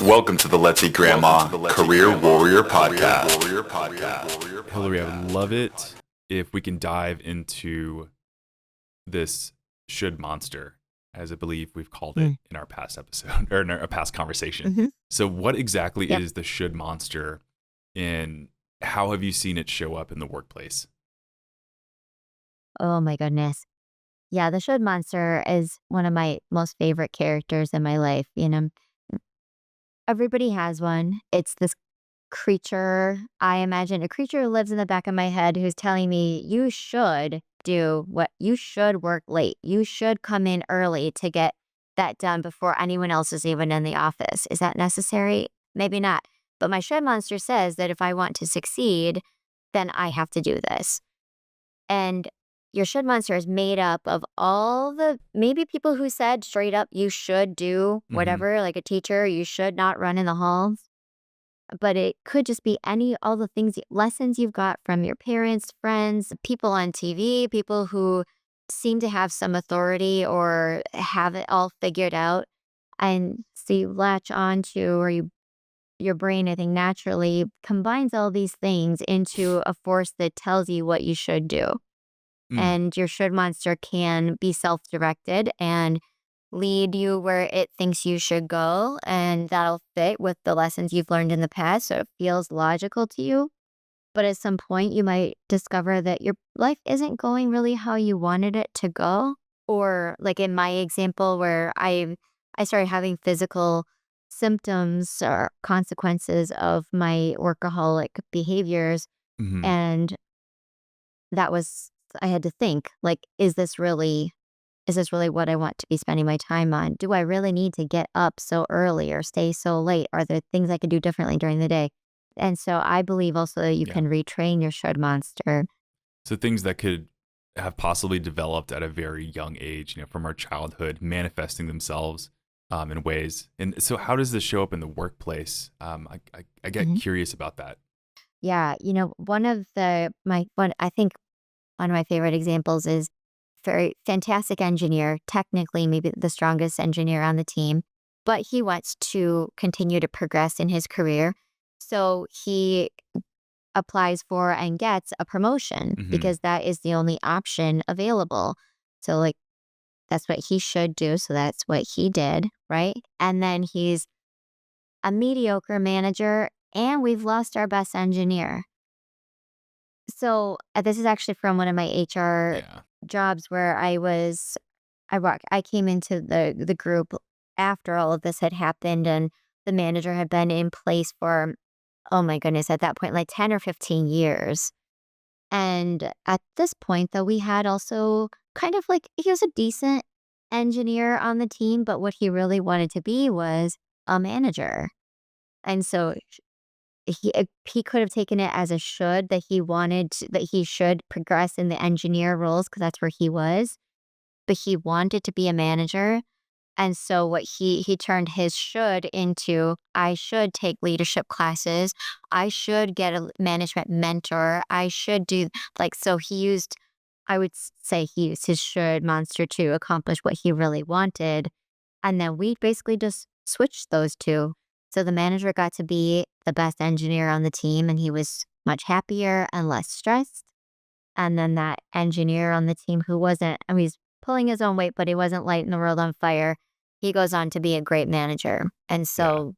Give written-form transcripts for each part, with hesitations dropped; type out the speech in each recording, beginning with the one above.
Welcome to the Let's Eat Grandma Career Warrior Podcast. Hillary, I would love it if we can dive into this should monster, as I believe we've called it in our past episode or in our past conversation. Mm-hmm. So what exactly Yep. is the should monster, and how have you seen it show up in the workplace? Oh my goodness. Yeah, the should monster is one of my most favorite characters in my life. Everybody has one. It's this creature. I imagine a creature who lives in the back of my head who's telling me you should do what you should work late. You should come in early to get that done before anyone else is even in the office. Is that necessary? Maybe not. But my should monster says that if I want to succeed, then I have to do this. And your should monster is made up of all the maybe people who said straight up, you should do whatever, like a teacher, you should not run in the halls. But it could just be all the things, lessons you've got from your parents, friends, people on TV, people who seem to have some authority or have it all figured out. And so you latch onto, your brain, I think, naturally combines all these things into a force that tells you what you should do. And your should monster can be self-directed and lead you where it thinks you should go. And that'll fit with the lessons you've learned in the past. So it feels logical to you. But at some point, you might discover that your life isn't going really how you wanted it to go. Or like in my example, where I started having physical symptoms or consequences of my workaholic behaviors. And I had to think, like, is this really what I want to be spending my time on? Do I really need to get up so early or stay so late? Are there things I could do differently during the day? And so I believe also that you can retrain your should monster. So things that could have possibly developed at a very young age, from our childhood, manifesting themselves in ways. And so how does this show up in the workplace? I get curious about that. Yeah, one of my favorite examples is very fantastic engineer, technically maybe the strongest engineer on the team, but he wants to continue to progress in his career. So he applies for and gets a promotion because that is the only option available. So like that's what he should do. So that's what he did, right? And then he's a mediocre manager and we've lost our best engineer. So this is actually from one of my HR jobs where I came into the group after all of this had happened, and the manager had been in place for, oh my goodness, at that point, like 10 or 15 years. And at this point, though, we had also kind of like, he was a decent engineer on the team, but what he really wanted to be was a manager. And so he could have taken it as a should that he should progress in the engineer roles because that's where he was, but he wanted to be a manager. And so what he turned his should into, I should take leadership classes, I should get a management mentor, I should do so I would say he used his should monster to accomplish what he really wanted. And then we basically just switched those two. So the manager got to be the best engineer on the team and he was much happier and less stressed. And then that engineer on the team who he's pulling his own weight, but he wasn't lighting the world on fire. He goes on to be a great manager. And so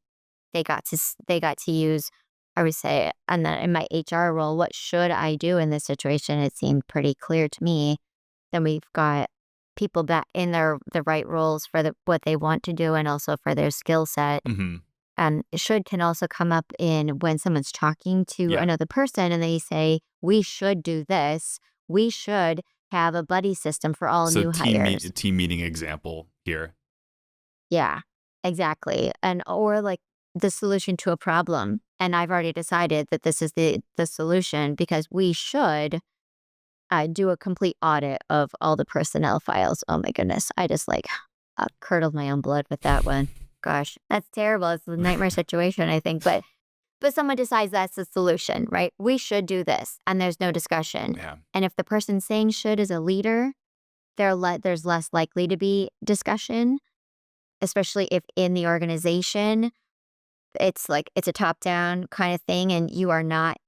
they got to use, I would say, and then in my HR role, what should I do in this situation? It seemed pretty clear to me. Then we've got people back in the right roles for what they want to do and also for their skill set. And should can also come up in when someone's talking to another person and they say, we should do this. We should have a buddy system for all new hires. Team meeting example here. Yeah, exactly. Or like the solution to a problem. And I've already decided that this is the solution because we should do a complete audit of all the personnel files. Oh my goodness. I just curdled my own blood with that one. Gosh, that's terrible. It's a nightmare situation, I think. But someone decides that's the solution, right? We should do this. And there's no discussion. Yeah. And if the person saying should is a leader, there's less likely to be discussion, especially if in the organization it's a top down kind of thing, and you are not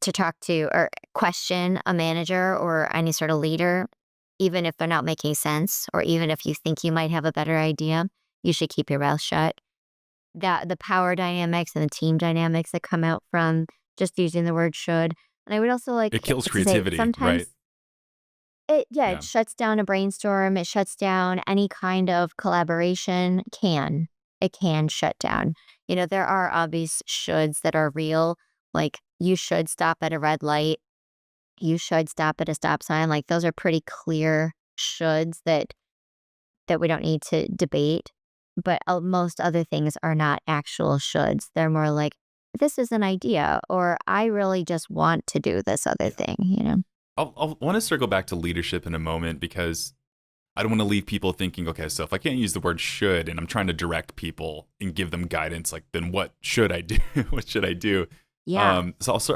to talk to or question a manager or any sort of leader, even if they're not making sense, or even if you think you might have a better idea, you should keep your mouth shut. That the power dynamics and the team dynamics that come out from just using the word should. And I would also like It kills to say creativity, right? sometimes it Yeah. shuts down a brainstorm, it shuts down any kind of collaboration. It can shut down. There are obvious shoulds that are real, like you should stop at a red light, you should stop at a stop sign. Like those are pretty clear shoulds that we don't need to debate. But most other things are not actual shoulds. They're more like, this is an idea, or I really just want to do this other Yeah. thing. I'll want to circle back to leadership in a moment because I don't want to leave people thinking, okay, so if I can't use the word should and I'm trying to direct people and give them guidance, like, then what should I do? What should I do? Yeah.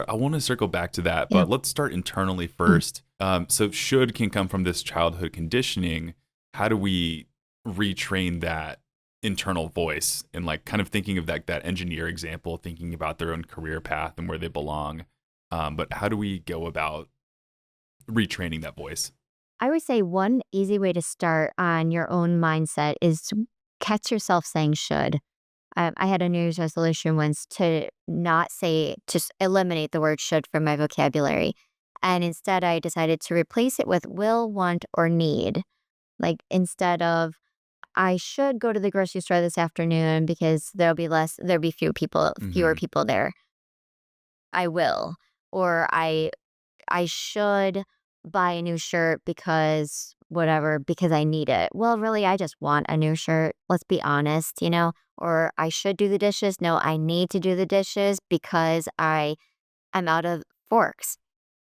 I want to circle back to that, Yeah. but let's start internally first. So should can come from this childhood conditioning. How do we retrain that internal voice and like kind of thinking of that engineer example, thinking about their own career path and where they belong? But how do we go about retraining that voice? I would say one easy way to start on your own mindset is to catch yourself saying should. I had a New Year's resolution once to not say, eliminate the word should from my vocabulary. And instead, I decided to replace it with will, want, or need. Like instead of, I should go to the grocery store this afternoon because there'll be fewer Hmm. people there. I will. Or I should buy a new shirt because whatever, because I need it. Well, really, I just want a new shirt. Let's be honest. Or I should do the dishes. No, I need to do the dishes because I'm out of forks.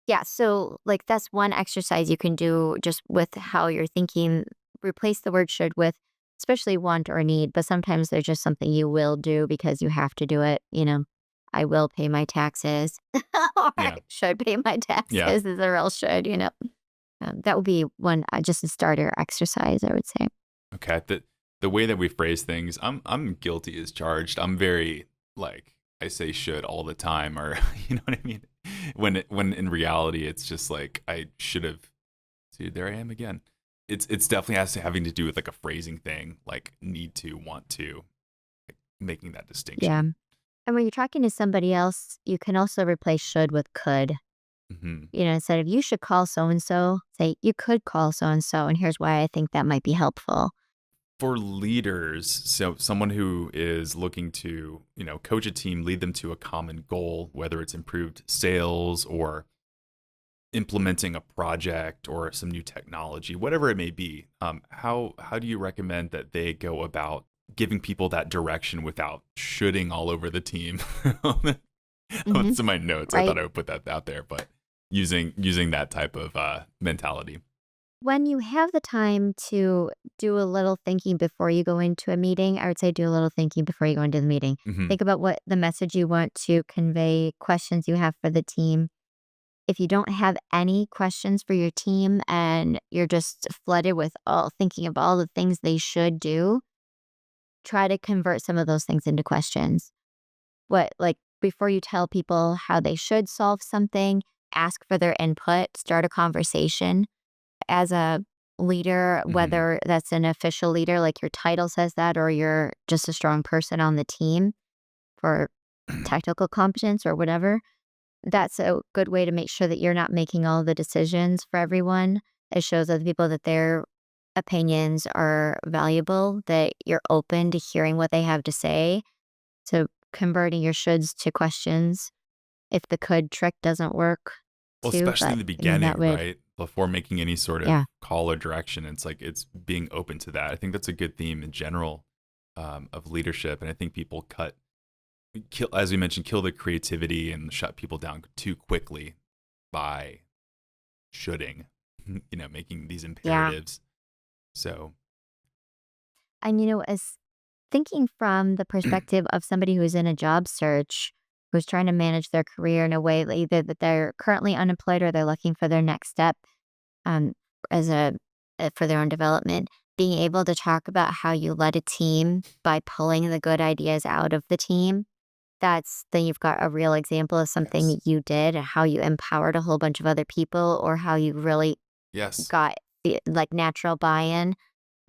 Yeah, so like that's one exercise you can do just with how you're thinking. Replace the word should with especially want or need, but sometimes there's just something you will do because you have to do it. I will pay my taxes. Or I Yeah. should pay my Yeah. taxes is a real should. That would be one, just a starter exercise, I would say. Okay. The way that we phrase things, I'm guilty as charged. I'm very like I say should all the time, or you know what I mean. When in reality, it's just like I should have. See, there I am again. It's definitely having to do with like a phrasing thing, like need to, want to, like making that Yeah. distinction. And when you're talking to somebody else, you can also replace should with could. Hmm. Instead of you should call so and so, say you could call so and here's why I think that might be helpful. For leaders, so someone who is looking to, coach a team, lead them to a common goal, whether it's improved sales or implementing a project or some new technology, whatever it may be, how do you recommend that they go about giving people that direction without shoulding all over the team? Hmm. That's in my notes. I Right. thought I would put that out there, but using that type of mentality. When you have the time to do a little thinking before you go into a meeting, I would say do a little thinking before you go into the meeting. Hmm. Think about what the message you want to convey, questions you have for the team. If you don't have any questions for your team and you're just flooded with all thinking of all the things they should do, try to convert some of those things into questions. Like before you tell people how they should solve something, ask for their input, start a conversation as a leader, Hmm. whether that's an official leader, like your title says that, or you're just a strong person on the team for technical competence or whatever. That's a good way to make sure that you're not making all the decisions for everyone. It shows other people that their opinions are valuable, that you're open to hearing what they have to say. So converting your shoulds to questions if the could trick doesn't work Well, too. especially But in the that beginning, would, right? Before making any sort of yeah, call or direction, it's like it's being open to that. I think that's a good theme in general of leadership, and I think people kill, as we mentioned, kill the creativity and shut people down too quickly by shoulding, making these yeah. imperatives. So, And as thinking from the perspective of somebody who's in a job search, who's trying to manage their career in a way that either that they're currently unemployed or they're looking for their next step, um, as for their own development, being able to talk about how you led a team by pulling the good ideas out of the team then you've got a real example of something Yes. that you did, and how you empowered a whole bunch of other people, or how you really Yes. got like natural buy-in.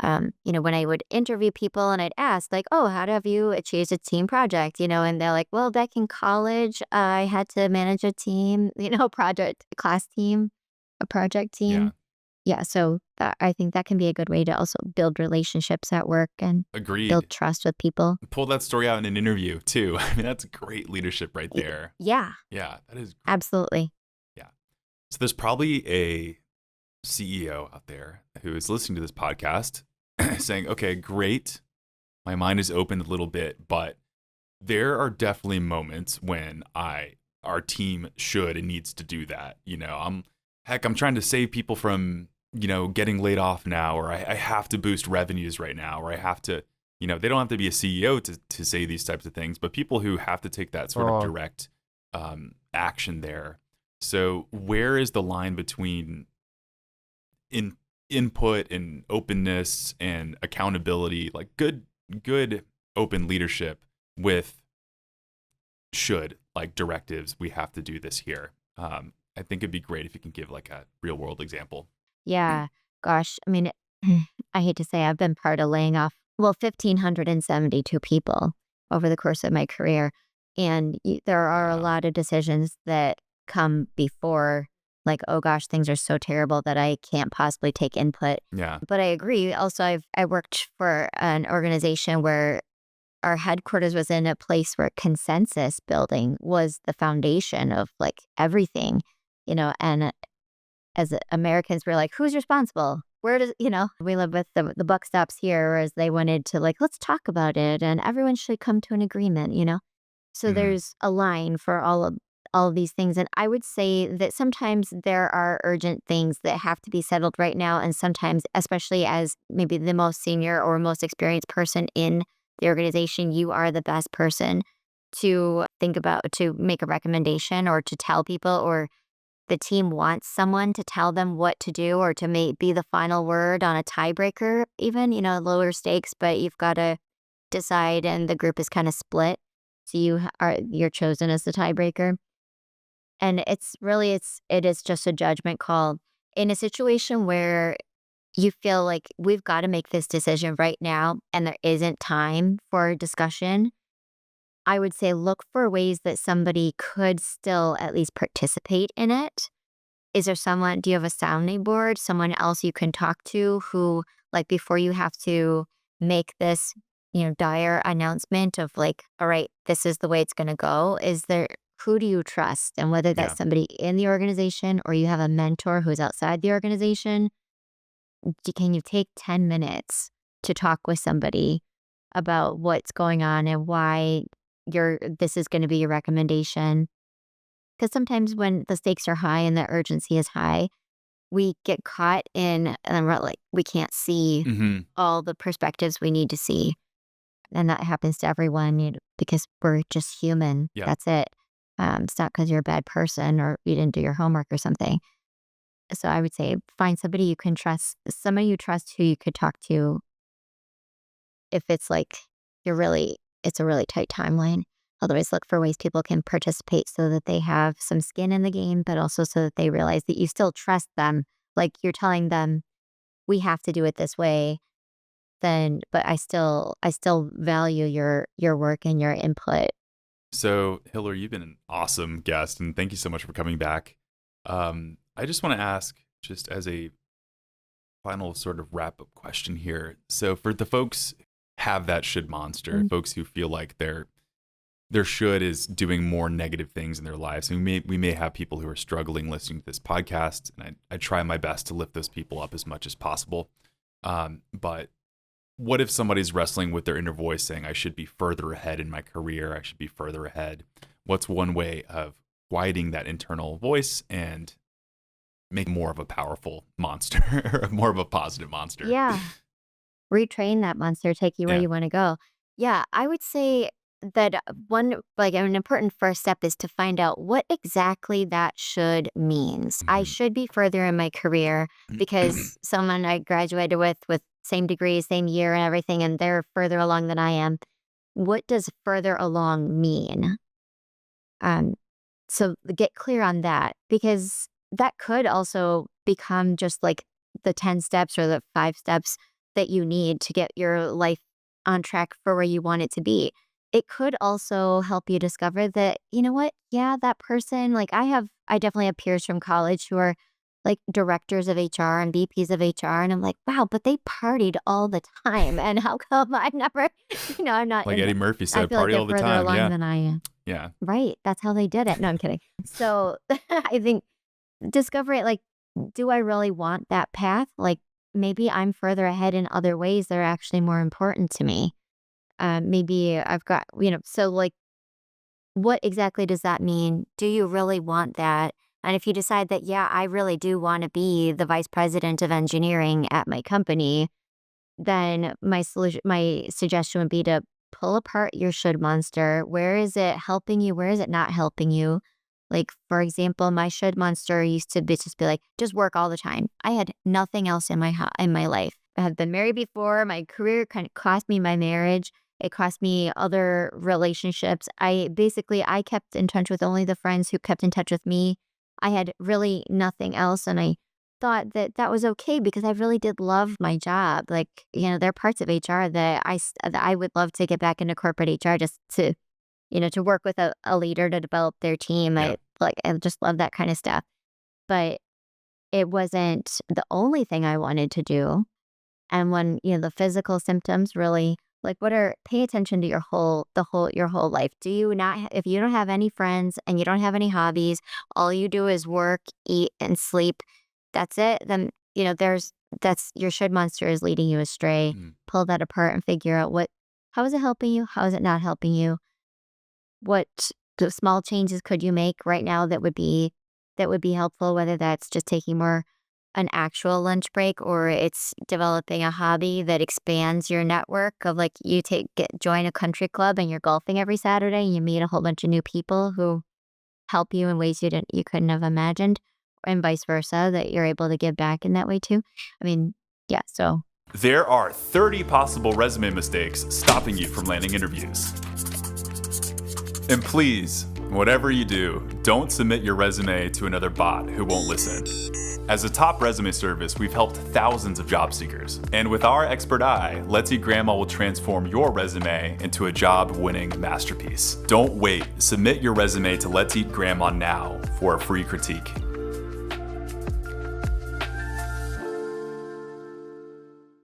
When I would interview people and I'd ask like, "Oh, how have you achieved a team project?" And they're like, "Well, back in college, I had to manage a team, project class team, a project Yeah. team." Yeah, so I think that can be a good way to also build relationships at work and build Agreed. trust with people. Pull that story out in an interview too. I mean, that's great leadership right Y- there. Yeah, Yeah, that is great. absolutely. Yeah. So there's probably a CEO out there who is listening to this podcast saying, okay, great. My mind is opened a little bit, but there are definitely moments when our team should and needs to do that. I'm trying to save people from, getting laid off now, or I have to boost revenues right now, or I have to, they don't have to be a CEO to say these types of things, but people who have to take that sort of direct action there. So where is the line between input and openness and accountability, like good open leadership with should, like directives, we have to do this here. I think it'd be great if you can give like a real world example. Yeah, gosh, I mean, I hate to say I've been part of laying off, 1,572 people over the course of my career. And there are a Wow. lot of decisions that come before, like, oh gosh, things are so terrible that I can't possibly take input. Yeah. But I agree. Also, I worked for an organization where our headquarters was in a place where consensus building was the foundation of like everything, and as Americans, we're like, who's responsible? Where does, we live with the buck stops here, whereas they wanted to like, let's talk about it and everyone should come to an agreement. So Mhm. there's a line for all of these things. And I would say that sometimes there are urgent things that have to be settled right now. And sometimes, especially as maybe the most senior or most experienced person in the organization, you are the best person to think about, to make a recommendation or to tell people, or the team wants someone to tell them what to do or to be the final word on a tiebreaker, even, lower stakes, but you've got to decide and the group is kind of split. So you're chosen as the tiebreaker. And it is just a judgment call in a situation where you feel like we've got to make this decision right now and there isn't time for discussion. I would say look for ways that somebody could still at least participate in it. Do you have a sounding board, someone else you can talk to who, like, before you have to make this, dire announcement of like, all right, this is the way it's going to go? Who do you trust? And whether that's Yeah. somebody in the organization or you have a mentor who's outside the organization, can you take 10 minutes to talk with somebody about what's going on and why this is going to be your recommendation? Because sometimes when the stakes are high and the urgency is high, we get caught in, and we're like, we can't see Hmm. all the perspectives we need to see. And that happens to everyone, because we're just human. Yeah. That's it. It's not because you're a bad person or you didn't do your homework or something. So I would say find somebody you can trust, somebody you trust who you could talk to if it's like it's a really tight timeline. Otherwise, look for ways people can participate so that they have some skin in the game, but also so that they realize that you still trust them. Like you're telling them, we have to do it this way. But I still value your work and your input. So, Hillary, you've been an awesome guest, and thank you so much for coming back. I just want to ask, just as a final sort of wrap up question here. So, for the folks who have that should monster, Mm. folks who feel like their should is doing more negative things in their lives. And we may have people who are struggling listening to this podcast, and I try my best to lift those people up as much as possible. But what if somebody's wrestling with their inner voice saying, I should be further ahead in my career, I should be further ahead? What's one way of quieting that internal voice and make more of a powerful monster, or more of a positive monster? Yeah. Retrain that monster, take you where Yeah. you want to go. Yeah, I would say that an important first step is to find out what exactly that should means. I Mhm. should be further in my career because someone I graduated with same degree, same year and everything, and they're further along than I am. what does further along mean? So get clear on that, because that could also become just like the 10 steps or the 5 steps that you need to get your life on track for where you want it to be. It could also help you discover that, you know what? Yeah, that person, like I definitely have peers from college who are like directors of HR and VPs of HR. And I'm like, wow, but they partied all the time. And how come I've never, I'm not Like in Eddie that. Murphy I said, feel like party they're all the further time. along Yeah. than I am. Yeah. Right. That's how they did it. No, I'm kidding. So I think discover it, like, do I really want that path? Like, maybe I'm further ahead in other ways that are actually more important to me. Maybe I've got, so like, what exactly does that mean? Do you really want that? And if you decide that, yeah, I really do want to be the vice president of engineering at my company, then my suggestion would be to pull apart your should monster. Where is it helping you? Where is it not helping you? Like, for example, my should monster used to just be like, just work all the time. I had nothing else in my life. I had been married before. My career kind of cost me my marriage. It cost me other relationships. I kept in touch with only the friends who kept in touch with me. I had really nothing else, and I thought that that was okay because I really did love my job. Like, there are parts of HR that I would love to get back into corporate HR just to, to work with a leader to develop their team. Yeah. I just love that kind of stuff. But it wasn't the only thing I wanted to do. And when, the physical symptoms really, like, pay attention to your whole life. Do you not, if you don't have any friends and you don't have any hobbies, all you do is work, eat, and sleep, that's it, then, that's your should monster is leading you astray. Mm. Pull that apart and figure out how is it helping you? How is it not helping you? What small changes could you make right now that would be helpful, whether that's just taking more an actual lunch break, or it's developing a hobby that expands your network of, like, join a country club and you're golfing every Saturday and you meet a whole bunch of new people who help you in ways you couldn't have imagined, and vice versa, that you're able to give back in that way too. I mean, yeah, so There are 30 possible resume mistakes stopping you from landing interviews. And please, whatever you do, don't submit your resume to another bot who won't listen. As a top resume service, we've helped thousands of job seekers. And with our expert eye, Let's Eat Grandma will transform your resume into a job-winning masterpiece. Don't wait. Submit your resume to Let's Eat Grandma now for a free critique.